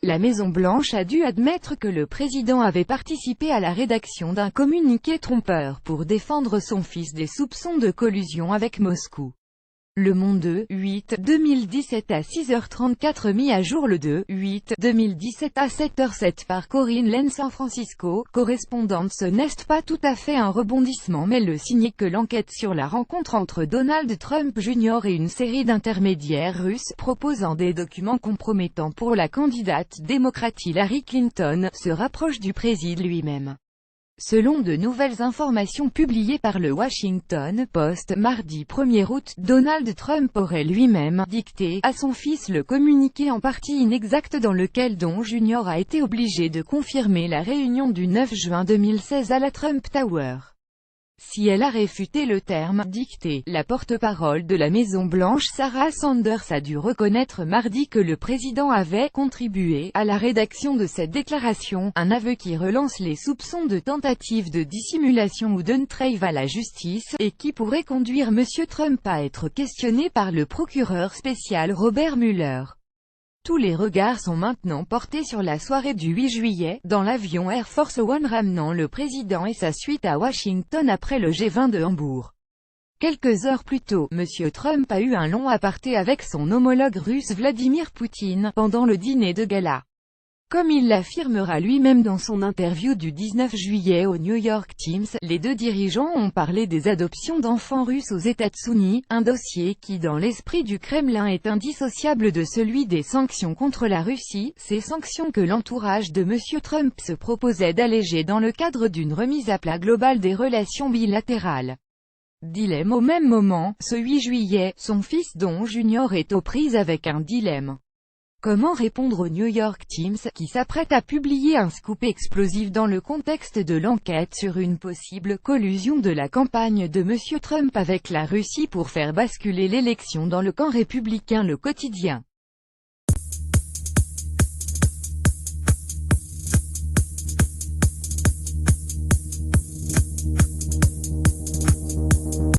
La Maison-Blanche a dû admettre que le président avait participé à la rédaction d'un communiqué trompeur pour défendre son fils des soupçons de collusion avec Moscou. Le Monde 8/2017 à 6h34 mis à jour le 2/8/2017 à 7h07 par Corinne Lane. San Francisco, correspondante. Ce n'est pas tout à fait un rebondissement mais le signe que l'enquête sur la rencontre entre Donald Trump Jr. et une série d'intermédiaires russes, proposant des documents compromettants pour la candidate démocrate Hillary Clinton, se rapproche du président lui-même. Selon de nouvelles informations publiées par le Washington Post mardi 1er août, Donald Trump aurait lui-même dicté à son fils le communiqué en partie inexact dans lequel Don Jr. a été obligé de confirmer la réunion du 9 juin 2016 à la Trump Tower. Si elle a réfuté le terme « dicté », la porte-parole de la Maison-Blanche Sarah Sanders a dû reconnaître mardi que le président avait « contribué » à la rédaction de cette déclaration, un aveu qui relance les soupçons de tentative de dissimulation ou d'entrave à la justice, et qui pourrait conduire M. Trump à être questionné par le procureur spécial Robert Mueller. Tous les regards sont maintenant portés sur la soirée du 8 juillet, dans l'avion Air Force One ramenant le président et sa suite à Washington après le G20 de Hambourg. Quelques heures plus tôt, M. Trump a eu un long aparté avec son homologue russe Vladimir Poutine, pendant le dîner de gala. Comme il l'affirmera lui-même dans son interview du 19 juillet au New York Times, les deux dirigeants ont parlé des adoptions d'enfants russes aux États-Unis, un dossier qui dans l'esprit du Kremlin est indissociable de celui des sanctions contre la Russie, ces sanctions que l'entourage de M. Trump se proposait d'alléger dans le cadre d'une remise à plat globale des relations bilatérales. Dilemme. Au même moment, ce 8 juillet, son fils Don Jr. est aux prises avec un dilemme. Comment répondre au New York Times, qui s'apprête à publier un scoop explosif dans le contexte de l'enquête sur une possible collusion de la campagne de M. Trump avec la Russie pour faire basculer l'élection dans le camp républicain. Le quotidien